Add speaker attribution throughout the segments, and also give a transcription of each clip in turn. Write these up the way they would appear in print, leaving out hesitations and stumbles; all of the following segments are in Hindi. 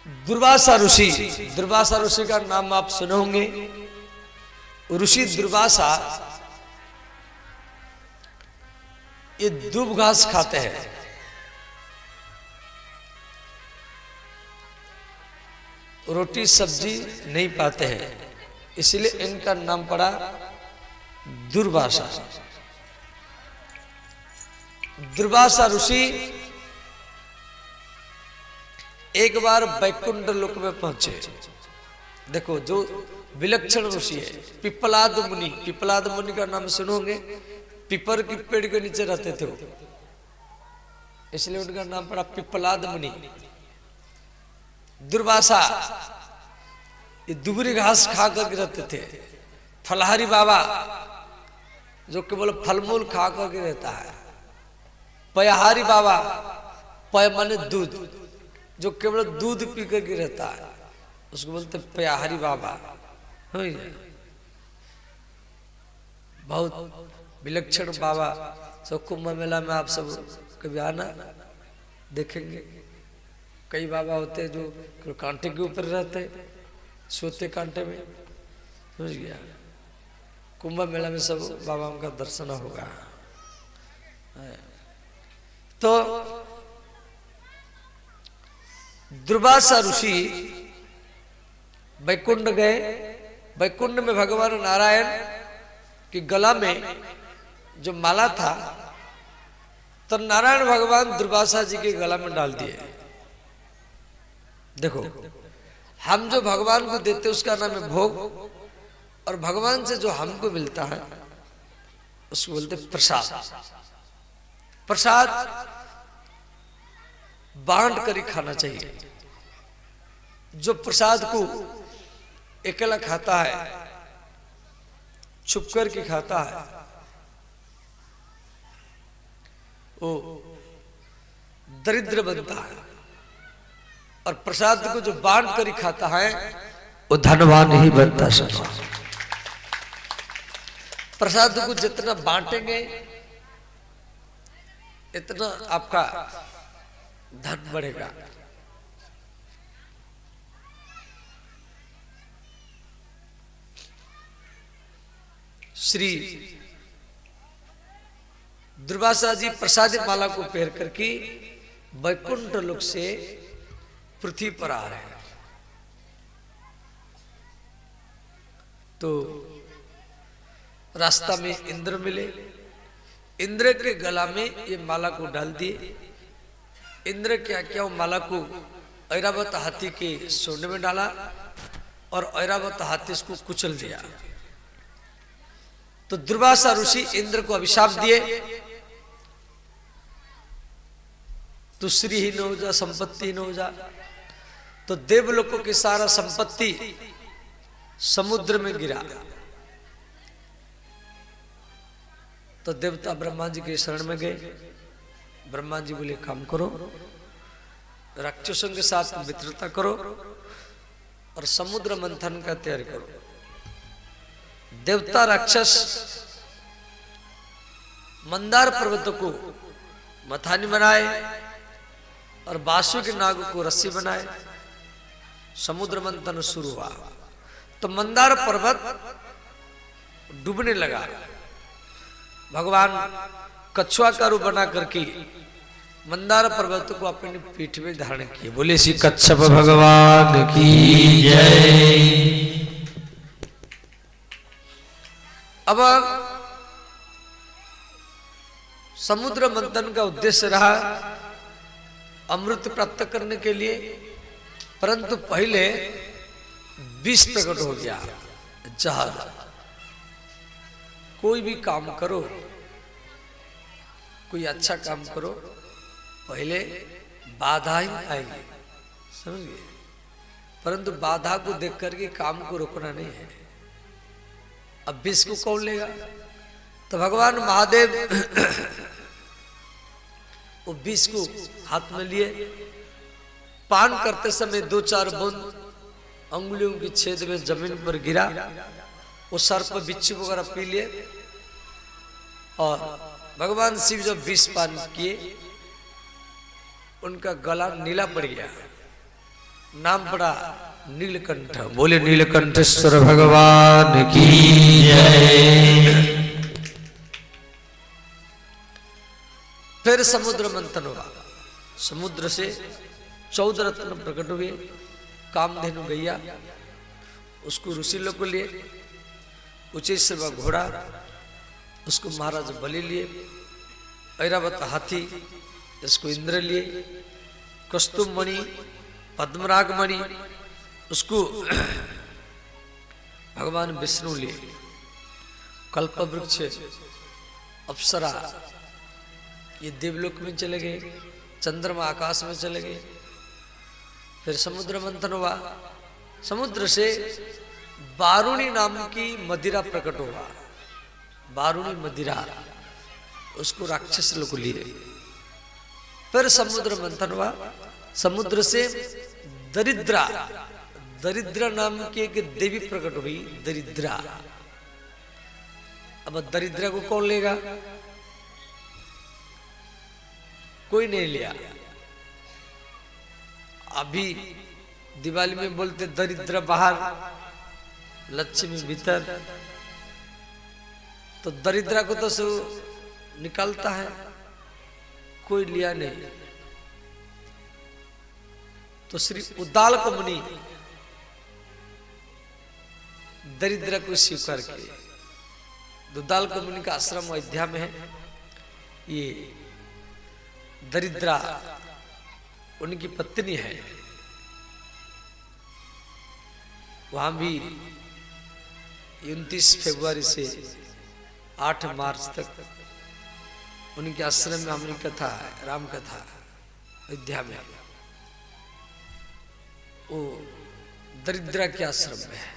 Speaker 1: दुर्वासा ऋषि, दुर्वासा ऋषि का नाम आप सुने होंगे। ऋषि दुर्वासा ये दूब घास खाते हैं। रोटी सब्जी नहीं पाते हैं, इसलिए इनका नाम पड़ा दुर्वासा। दुर्वासा ऋषि एक बार वैकुंठ लोक में पहुंचे। देखो जो विलक्षण ऋषि है, पिपलाद मुनि। पिपलाद मुनि का नाम सुनोगे, पीपर की पेड़ के नीचे रहते थे वो, इसलिए उनका नाम पड़ा पिपलाद मुनि। दुर्वासा ये दुबरी घास खा करके रहते थे। फलहारी बाबा जो केवल फलमूल खा करके रहता है। पयहारी बाबा, पय माने दूध, जो केवल दूध पी करके रहता है, उसको बोलते पयहारी बाबा। बहुत विलक्षण बाबा। सब कुंभ मेला में आप सब कभी आना, देखेंगे। कई बाबा होते हैं जो कांटे के ऊपर रहते, सोते कांटे में, समझ गया। कुंभ मेला में सब बाबाओं का दर्शन होगा। तो दुर्वासा ऋषि वैकुंठ गए। वैकुंठ में भगवान नारायण की गला में जो माला था, तो नारायण भगवान दुर्वासा जी के गला में डाल दिए। देखो, हम जो भगवान को देते उसका नाम है भोग, और भगवान से जो हमको मिलता है उसको बोलते प्रसाद। प्रसाद बांट कर ही खाना चाहिए। जो प्रसाद को अकेला खाता है, छुप कर के खाता है, वो दरिद्र बनता है। और प्रसाद को जो बांट कर ही खाता है वो धनवान ही बनता है। प्रसाद को जितना बांटेंगे इतना आपका धन बढ़ेगा। श्री दुर्वासा जी प्रसाद माला को पहन करके वैकुंठ लोक से पृथ्वी पर आ रहे हैं। तो रास्ता में इंद्र मिले। इंद्र के गला में ये माला को डाल दिए। इंद्र क्या क्या माला को ऐरावत हाथी के सोने में डाला और ऐरावत हाथी इसको कुचल दिया। तो दुर्वासा ऋषि इंद्र को अभिशाप दिए, तू श्रीहीन हो जा, संपत्तिहीन हो जा। तो देवलोकों की सारा संपत्ति समुद्र में गिरा। तो देवता ब्रह्मा जी के शरण में गए। ब्रह्मा जी बोले काम करो, राक्षसों के साथ मित्रता करो और समुद्र मंथन का तैयारी करो। देवता राक्षस मंदार पर्वत को मथानी बनाए और बासुकी नाग को रस्सी बनाए। समुद्र मंथन शुरू हुआ तो मंदार पर्वत डूबने लगा। भगवान कछुआ का रूप बना करके मंदार पर्वत को अपनी पीठ में धारण किए। बोले श्री कच्छप भगवान की जय। अब समुद्र मंथन का उद्देश्य रहा अमृत प्राप्त करने के लिए, परंतु पहले विष प्रकट हो गया, जहर। कोई भी काम करो, कोई अच्छा काम करो, पहले बाधा ही आएगी, समझिए। परंतु बाधा को देख करके काम को रोकना नहीं है। अब विष को कौन लेगा? तो भगवान महादेव वो विष को हाथ में लिए, पान करते समय 2-4 बूंद अंगुलियों की छेद में जमीन पर गिरा। वो सर्प बिच्छू वगैरह पी लिए और भगवान शिव जब विष पान किए, उनका गला नीला पड़ गया। नाम पड़ा नीलकंठ। बोले नीलकंठेश्वर भगवान की जय। फिर समुद्र मंथन हुआ। समुद्र से 14 रत्न प्रकट हुए। कामधेनु गैया, उसको ऋषि लोग को लिए, उच्चैश्रवा घोड़ा, उसको महाराज बलि लिए, ऐरावत हाथी, इसको इंद्र लिए, कस्तुम मणि, पद्मराग मणि, उसको भगवान विष्णु लिए, कल्प वृक्ष, अप्सरा, ये देवलोक में चले गए, चंद्रमा आकाश में चले गए। फिर समुद्र मंथन हुआ। समुद्र से बारुणी नाम की मदिरा प्रकट हुआ। बारुणी मदिरा, उसको राक्षस लोग लिए। फिर समुद्र मंथन हुआ। समुद्र से दरिद्रा, दरिद्रा नाम की एक देवी प्रकट हुई, दरिद्रा। अब दरिद्रा को कौन लेगा? कोई नहीं लिया। अभी दिवाली में बोलते दरिद्र बाहर, लक्ष्मी भीतर, तो दरिद्रा को तो सब निकालता है, कोई लिया नहीं। तो श्री उद्दालक मुनि दरिद्र को स्वीकार किए। उद्दालक मुनि का आश्रम अयोध्या में है। ये दरिद्रा उनकी पत्नी है। वहां भी 29 फरवरी से 8 मार्च तक उनके आश्रम में हमारी कथा है, राम कथा अयोध्या में। वो दरिद्रा के आश्रम में है।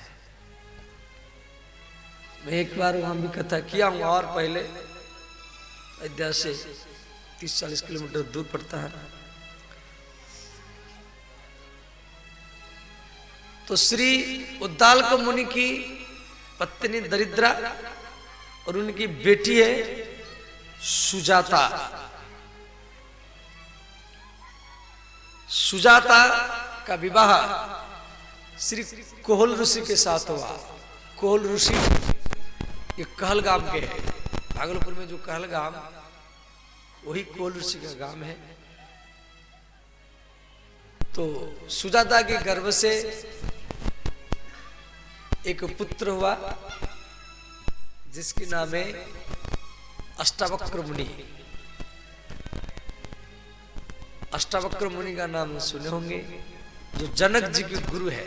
Speaker 1: मैं एक बार वहां भी कथा किया हूं, और पहले अयोध्या से 30-40 किलोमीटर दूर पड़ता है। तो श्री उद्दालक मुनि की पत्नी दरिद्रा और उनकी बेटी है सुजाता। सुजाता का विवाह श्री कोहल ऋषि के साथ हुआ। कोहल ऋषि ये कहलगाम के है, भागलपुर में जो कहलगाम, वही कोहल ऋषि का गांव है। तो सुजाता के गर्भ से एक पुत्र हुआ जिसके नाम है अष्टावक्र मुनि। अष्टावक्र मुनि का नाम सुने होंगे, जो जनक जी के गुरु है।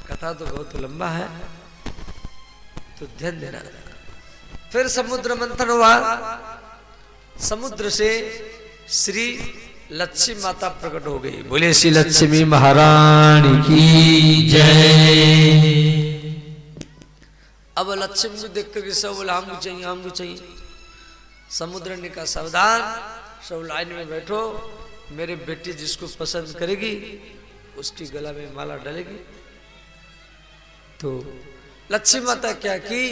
Speaker 1: कथा तो बहुत लंबा है, तो ध्यान देना। फिर समुद्र मंथन हुआ। समुद्र से श्री लक्ष्मी माता प्रकट हो गई। बोले श्री लक्ष्मी महारानी की जय। अब लक्ष्मी को देख करके सब बोला हमको चाहिए, हमको चाहिए। समुद्र ने कहा सावधान, सब लाइन में बैठो, मेरे बेटी जिसको पसंद करेगी उसकी गला में माला डालेगी। तो लक्ष्मी माता क्या की,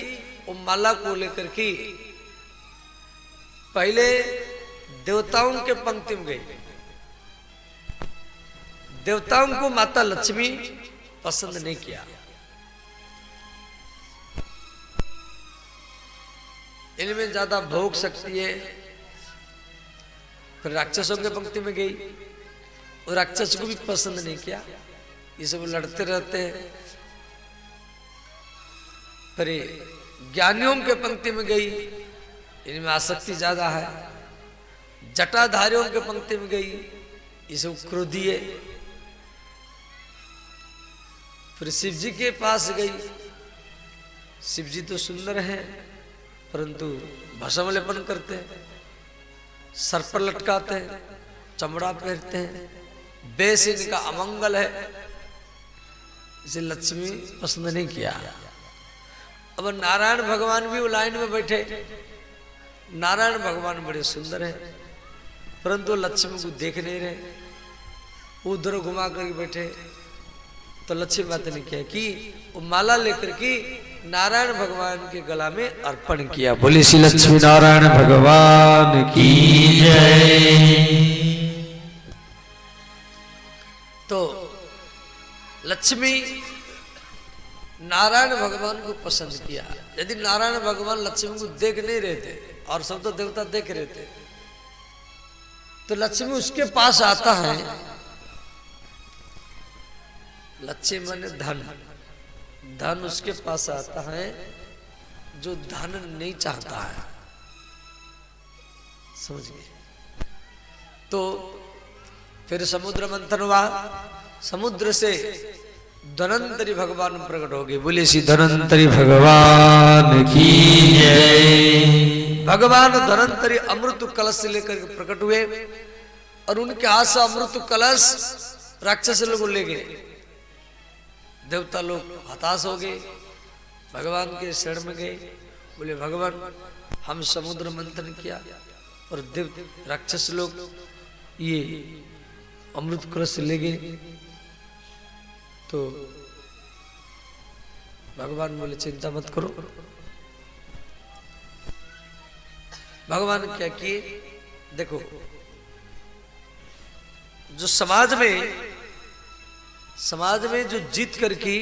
Speaker 1: वो माला को लेकर की पहले देवताओं के पंक्ति में गई। देवताओं को माता लक्ष्मी पसंद नहीं किया। इनमें ज्यादा भोग शक्ति है। फिर राक्षसों के पंक्ति में गई, और राक्षस को भी पसंद नहीं किया। ये सब लड़ते रहते हैं। फिर ज्ञानियों के पंक्ति में गई, इनमें आसक्ति ज्यादा है। जटाधारियों के पंक्ति में गई, ये सब क्रोधी है। फिर शिव जी के पास गई। शिव जी तो सुंदर हैं, परंतु भस्म लेपन करते हैं, सर पर लटकाते हैं, चमड़ा पहनते हैं, बेस इनका अमंगल है। इसे लक्ष्मी पसंद नहीं किया। अब नारायण भगवान भी लाइन में बैठे। नारायण भगवान बड़े सुंदर हैं, परंतु लक्ष्मी को देख नहीं रहे, उधर घुमा कर बैठे। तो लक्ष्मी माता ने क्या कि वो माला लेकर के नारायण भगवान के गला में अर्पण किया। बोली श्री लक्ष्मी नारायण भगवान की जय। तो लक्ष्मी नारायण भगवान को पसंद किया। यदि नारायण भगवान लक्ष्मी को देख नहीं रहे थे और सब तो देवता देख रहे थे, तो लक्ष्मी उसके पास आता है। लक्ष्मी माने धन, धन उसके पास आता है जो धन नहीं चाहता है, समझ गए। तो फिर समुद्र मंथन हुआ, समुद्र से धनंतरी भगवान प्रकट हो गए। बोले श्री धनंतरी भगवान की जय। भगवान धनंतरी अमृत कलश से लेकर के प्रकट हुए और उनके हाथ से अमृत कलश राक्षस लोग ले गए। देवता लोग हताश हो गए, भगवान के शरण में गए। बोले भगवान हम समुद्र मंथन किया और देव राक्षस लोग ये अमृत कलश ले गए। तो भगवान बोले चिंता मत करो। भगवान क्या किए, देखो जो समाज में जो जीत करके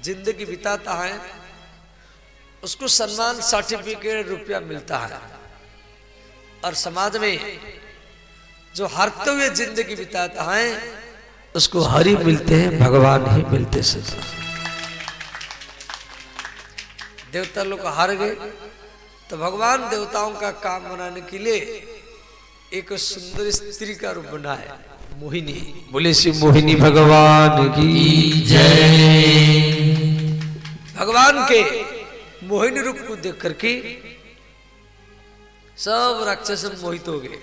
Speaker 1: जिंदगी बिताता है उसको सम्मान सर्टिफिकेट रुपया मिलता है, और समाज में जो हारते हुए जिंदगी बिताता है उसको हरि मिलते हैं, भगवान ही मिलते हैं। देवता लोग हार गए तो भगवान देवताओं का काम बनाने के लिए एक सुंदर स्त्री का रूप बनाया, मोहिनी। बोले श्री मोहिनी भगवान की जय। भगवान के मोहिनी रूप को देख करके सब राक्षस मोहित हो गए।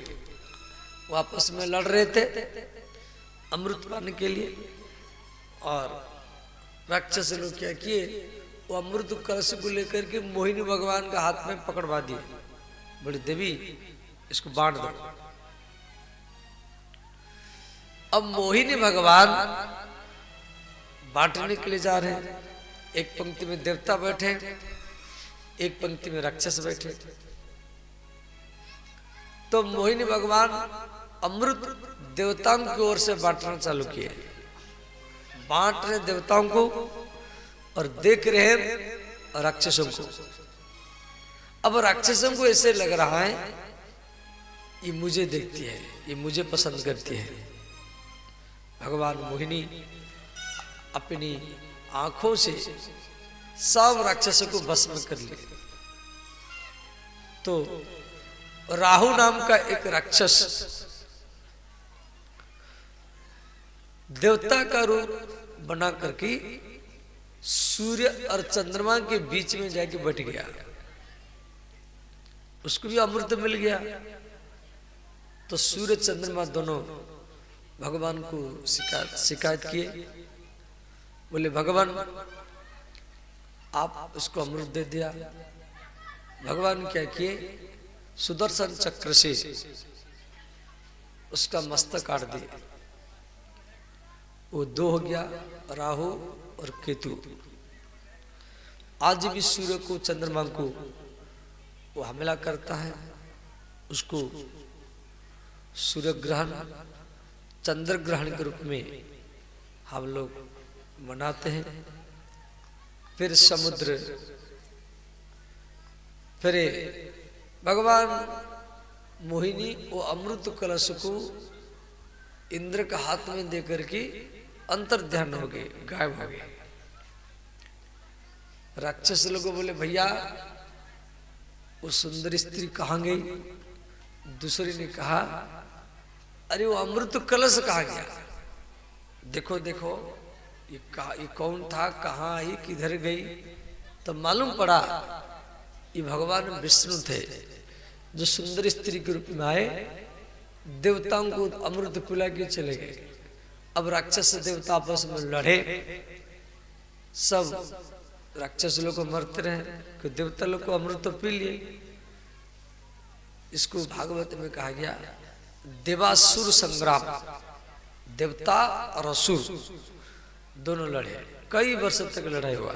Speaker 1: वो आपस में लड़ रहे थे अमृत पाने के लिए, और राक्षस लोग क्या किए, वो अमृत कलश को लेकर के मोहिनी भगवान का हाथ में पकड़वा दिए। बोले देवी इसको बांट दो। अब मोहिनी भगवान बांटने के लिए जा रहे हैं। एक पंक्ति में देवता बैठे, एक पंक्ति में राक्षस बैठे। तो मोहिनी भगवान अमृत देवताओं की ओर से बांटना चालू किए। बांट रहे देवताओं को और देख रहे हैं राक्षसों को। अब राक्षसों को ऐसे लग रहा है ये मुझे देखती है, ये मुझे पसंद करती है। भगवान मोहिनी अपनी आंखों से सब राक्षसों को भस्म कर ले। तो राहु नाम का एक राक्षस देवता का रूप बना करके सूर्य और चंद्रमा के बीच में जाके बैठ गया। उसको भी अमृत मिल गया। तो सूर्य चंद्रमा दोनों भगवान को शिकायत किए। बोले भगवान आप उसको अमृत दे दिया। भगवान क्या किए, सुदर्शन चक्र से उसका मस्तक काट दिया। वो दो हो गया, राहु और केतु। आज भी सूर्य को चंद्रमा को वो हमला करता है, उसको सूर्य ग्रहण चंद्र ग्रहण के रूप में हम लोग मनाते हैं। फिर समुद्र, फिर भगवान मोहिनी वो अमृत कलश को इंद्र का हाथ में देकर के अंतर ध्यान हो गए, गायब हो गए। राक्षस लोगों बोले भैया वो सुंदर स्त्री कहाँ गई? दूसरे ने कहा अरे वो अमृत कलश कहाँ गया? देखो देखो ये कौन था, कहाँ आई, किधर गई? तो मालूम पड़ा ये भगवान विष्णु थे जो सुंदर स्त्री के रूप में आए, देवताओं को अमृत पिला के चले गए। अब राक्षस देवता आपस में लड़े, सब राक्षस लोग को मरते रहे, कि देवता लोग को अमृत तो पी लिए। इसको भागवत में कहा गया देवासुर संग्राम। देवता और असुर दोनों लड़े, कई वर्ष तक लड़ाई हुआ।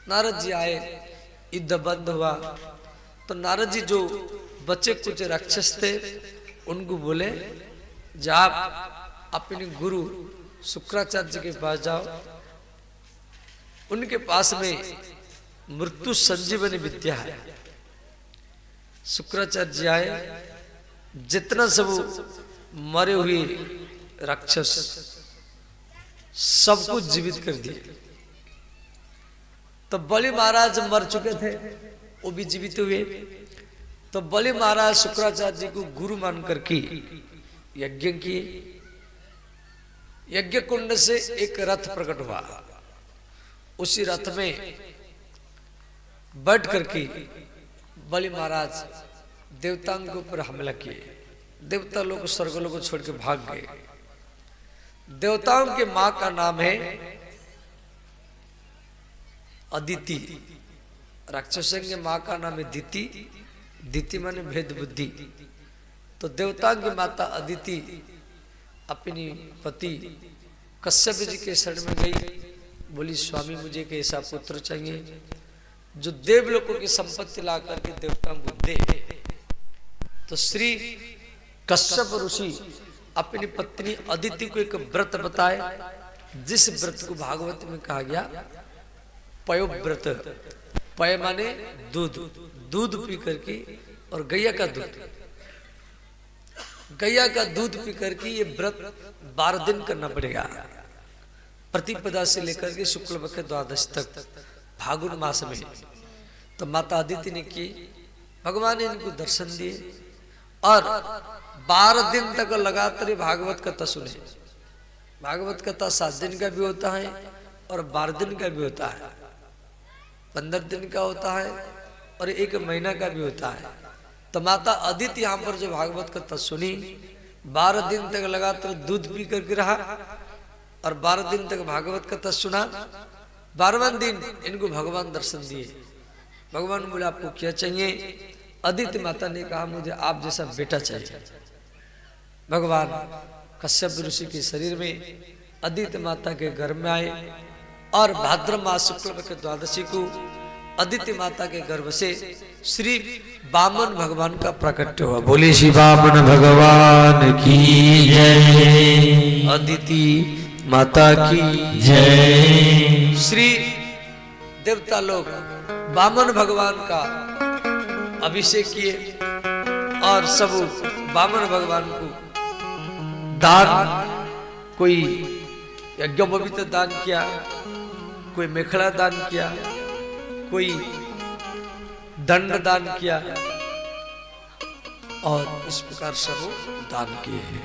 Speaker 1: नारद जी आए, युद्ध बंद हुआ। तो नारद जी जो बचे कुछ राक्षस थे उनको बोले जा अपने गुरु शुक्राचार्य जी के पास जाओ, उनके पास में मृत्यु संजीवनी विद्या है। शुक्राचार्य जी आए, जितना सब मरे हुए राक्षस सबको जीवित कर दिए। तो बलि महाराज मर चुके थे, वो भी जीवित हुए। तो बलि महाराज शुक्राचार्य जी को गुरु मान करके यज्ञ किए। यज्ञ कुंड से एक रथ प्रकट हुआ, उसी रथ में बैठ करके बलि महाराज देवताओं के ऊपर हमला किए। देवता लोग स्वर्गलोक को छोड़ के भाग गए। देवताओं के मां का नाम है अदिति, राक्षसों के मां का नाम है दिति। दिति माने भेद बुद्धि। तो देवताओं की माता अदिति अपनी पति कश्यप जी के शरण में गई, बोली स्वामी मुझे एक ऐसा पुत्र चाहिए जो देवलोकों की संपत्ति ला करके देवताओं को दे। तो श्री कश्यप ऋषि अपनी पत्नी अदिति को एक व्रत बताए, जिस व्रत को भागवत में कहा गया पयोव्रत। पय माने दूध, दूध पी करके, और गैया का दूध, गैया का दूध पी करके ये व्रत 12 दिन करना पड़ेगा, प्रतिपदा से लेकर के शुक्ल पक्ष द्वादश तक, फागुन मास में। तो माता अदिति ने की, भगवान ने इनको दर्शन दिए और 12 दिन तक लगातार भागवत कथा सुने। भागवत कथा 7 दिन का भी होता है और 12 दिन का भी होता है, 15 दिन का होता है और 1 महीना का भी होता है। तो माता अदिति यहाँ पर जो भागवत कथा सुनी, 12 दिन तक लगातार दूध पी करके रहा और 12 दिन तक भागवत कथा सुना। 12वां दिन इनको भगवान दर्शन दिए। भगवान बोले आपको क्या चाहिए? अदिति माता ने कहा मुझे आप जैसा बेटा चाहिए। भगवान कश्यप ऋषि के शरीर में अदिति माता के घर में आए और भाद्र मास शुक्ल पक्ष द्वादशी को अदिति माता के गर्भ से श्री वामन भगवान का प्रकट हुआ। बोले श्री वामन भगवान की जय, अदिति माता की जय। श्री देवता लोग वामन भगवान का अभिषेक किए और सब वामन भगवान को दान, कोई यज्ञोपवीत दान किया, कोई मेखला दान किया, कोई दंड दान किया और इस प्रकार सब दान किए हैं।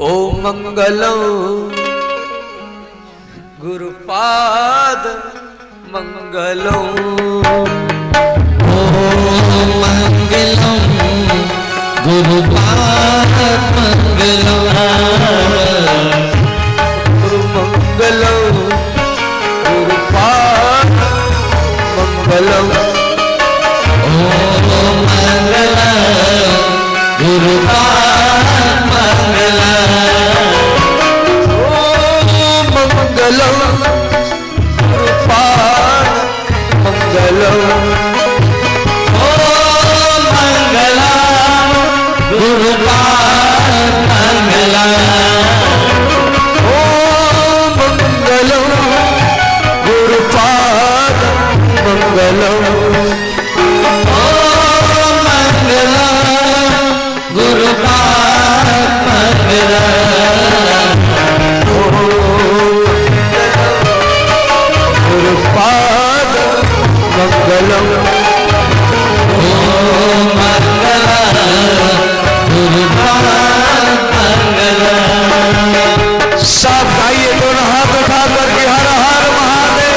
Speaker 1: ओम मंगलो गुरुपाद मंगलो, ओम मंगलो गुरुपाद मंगलो, मंगलो गुरुपाद मंगलो, ओम मंगलो गुरुपाद मंगलो, ओम मंगलो गुरुपाद मंगलो, ओम मंगलो गुरुपाद मंगलो, ओम मंगलो गुरुपाद मंगलो, ओम मंगलो गुरुपाद मंगलो, गुरुपाद मंगलो, ओम मंगलो गुरुपाद मंगलो। सब गाइए, दोनों हाथ उठा करके हर हर महादेव।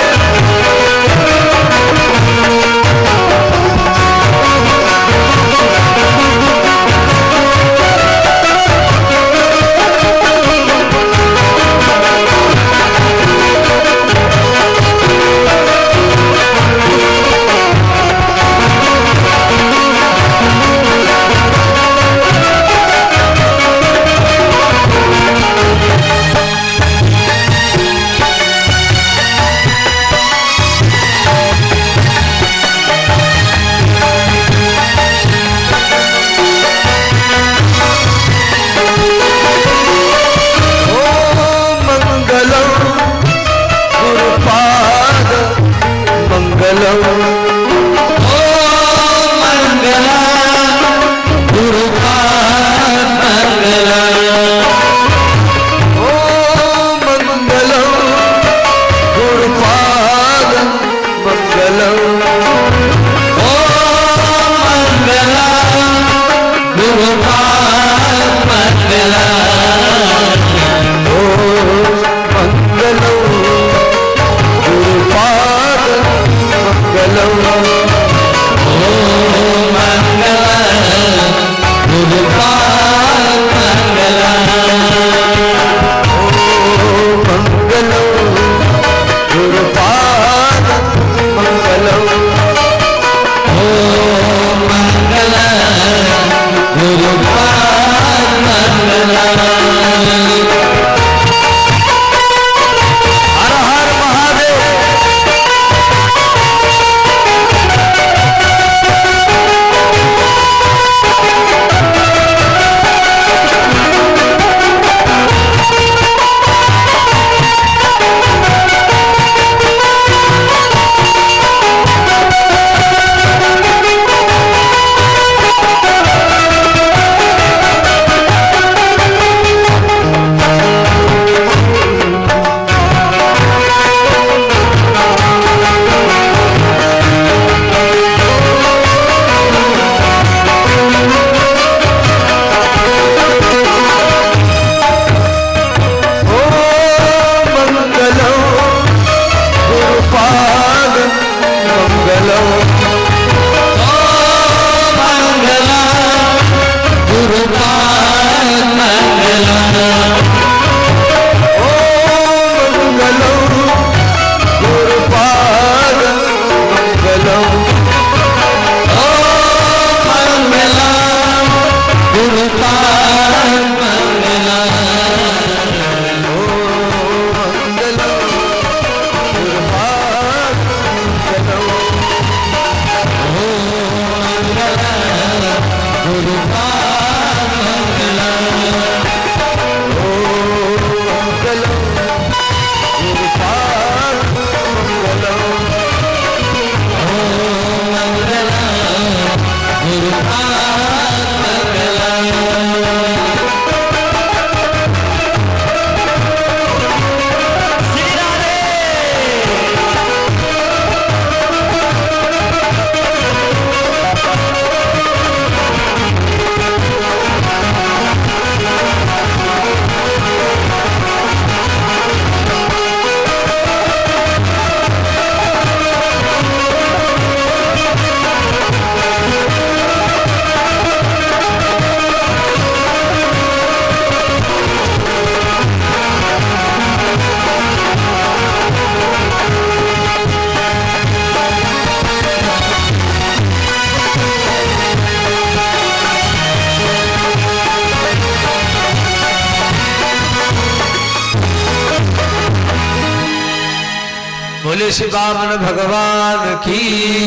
Speaker 1: बोले श्री वामन भगवान की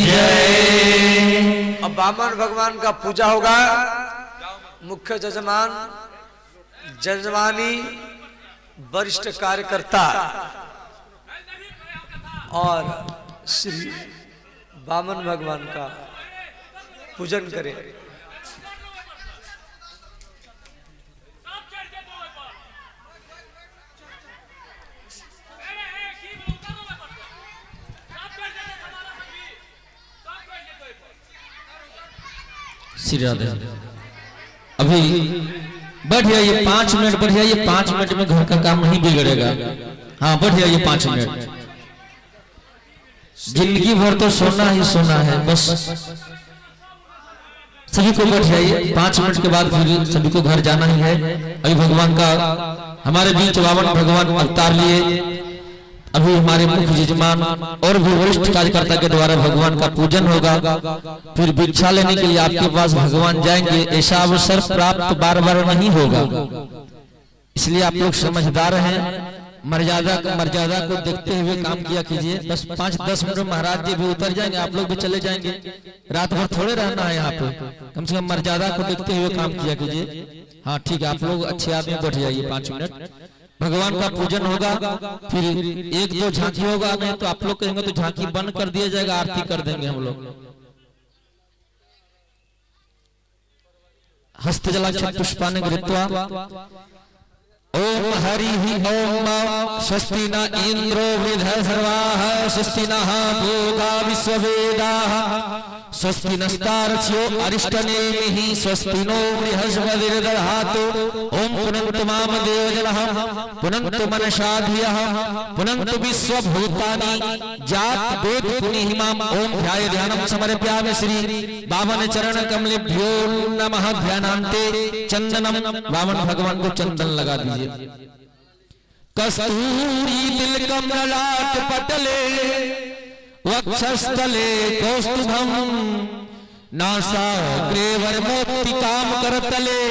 Speaker 1: जय। अब वामन भगवान का पूजा होगा। मुख्य जजमान, जजमानी, वरिष्ठ कार्यकर्ता और श्री वामन भगवान का पूजन करें।
Speaker 2: श्री राधे। अभी बढ़ जाइए 5 मिनट, बढ़ जाइए 5 मिनट में घर का काम नहीं बिगड़ेगा। हाँ बढ़ जाइए 5 मिनट। जिंदगी भर तो सोना ही सोना है, बस सभी को बैठ जाइए। 5 मिनट के बाद फिर सभी को घर जाना ही है। अभी भगवान का हमारे बीच वामन भगवान अवतार लिए। अभी हमारे मुख्य यजमान और भी वरिष्ठ कार्यकर्ता के द्वारा भगवान का पूजन होगा। फिर भिक्षा लेने के लिए आपके पास भगवान जाएंगे। ऐसा अवसर प्राप्त बार बार नहीं होगा, इसलिए आप लोग समझदार हैं। मर्यादा को देखते हुए काम किया कीजिए। बस 5-10 मिनट में महाराज जी भी उतर जाएंगे, आप लोग भी चले जाएंगे। रात भर थोड़े रहना है यहाँ पे, कम से कम मर्यादा को देखते हुए काम किया कीजिए। हाँ ठीक है, आप लोग अच्छे आदमी बैठ जाइए। 5 मिनट भगवान का पूजन होगा, फिर 1-2 झांकी होगा। नहीं तो आप लोग कहेंगे तो झांकी बंद कर दिया जाएगा, आरती कर देंगे हम लोग। हस्त जलाक्ष पुष्पान गृहीत्वा ओम हरि ओम स्वस्ति न इंद्रो वृद्धसर्वाः स्वस्ति नः भूता विश्ववेदाः स्वस्ति नस्तारस्यो अरिष्टनेमिः स्वस्ति नो बृहस्पतिर्दधातु ओम पुनन्तु माम देवजनः पुनन्तु मनसा धियः पुनन्तु विश्वभूतानि जात वेद पुनिहिमाम ओम ध्याय ध्यानं समर्पयामि श्री वामन चरण कमलेभ्यो नमः। ध्यानान्ते चंदनम, वामन भगवान को चंदन लगा दीजिए। कस्तूरी तिलकम ललाट पटले वक्षस्थले कौस्तुभम नासाग्रे वर्मोक्तिकाम करतले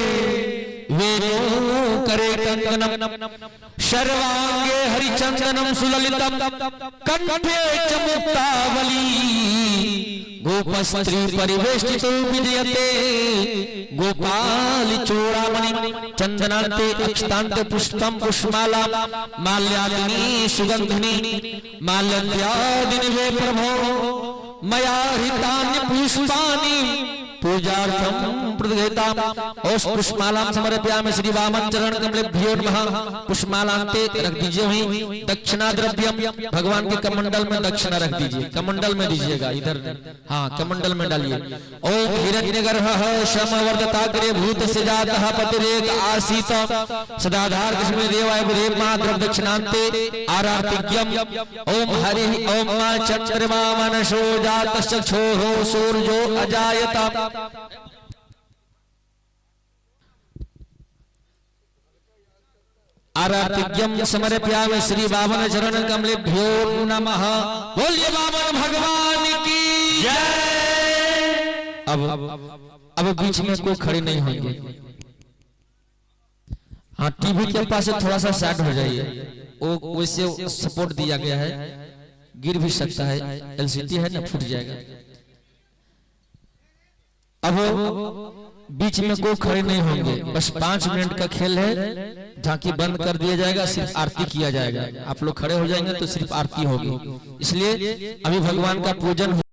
Speaker 2: वेणु करे कंगनम सर्वांगे हरिचंदनम सुललितम कंठे च मुक्तावली गोपस्त्री परिवेष्टितो विजयते गोपाल चूड़ामणि चंदनान्ते अक्षतान्ते पुष्पम पुष्पमाला माल्यादिनी सुगंधिनी माल्याद्यादिनी वे प्रभो मया हृतानि पुष्पानि पूजार्थं प्रदयताम। और पुष्पमालां समर्पयामि श्री वामन चरण कमलेभ्यो नमः। पुष्पमालांते रख दीजिए वहीं दक्षिणा द्रव्यम, भगवान के कमंडल में दक्षिणा रख दीजिए। कमंडल में दीजिएगा, इधर हाँ कमंडल में डालिए। ओम हिरण्यगर्भः समवर्धताग्रे भूत से जातः पतिरेक आसीत सदाधार कृष्ण देवाय देव मातृ दक्षिणान्ते आरार्तिज्ञम। ओम हरि ओम चंद्रमा मनसो जातश्चक्षुः सूर्यो अजायत। आरातिज्ञम समर्पयामि श्री वामन चरण कमलेभ्यो नमः। बोलिए वामन भगवान की जय। अब बीच में कोई खड़े नहीं होंगे। हाँ टीवी के पास थोड़ा सा साइड हो जाइए, वो वैसे सपोर्ट दिया गया है, गिर भी सकता है, एलसीडी है ना, फूट जाएगा। अब बीच में कोई खड़े नहीं होंगे, बस 5 मिनट का खेल है। झांकी बंद कर दिया जाएगा, सिर्फ आरती किया जाएगा। आप लोग खड़े हो जाएंगे तो सिर्फ आरती होगी। इसलिए अभी भगवान का पूजन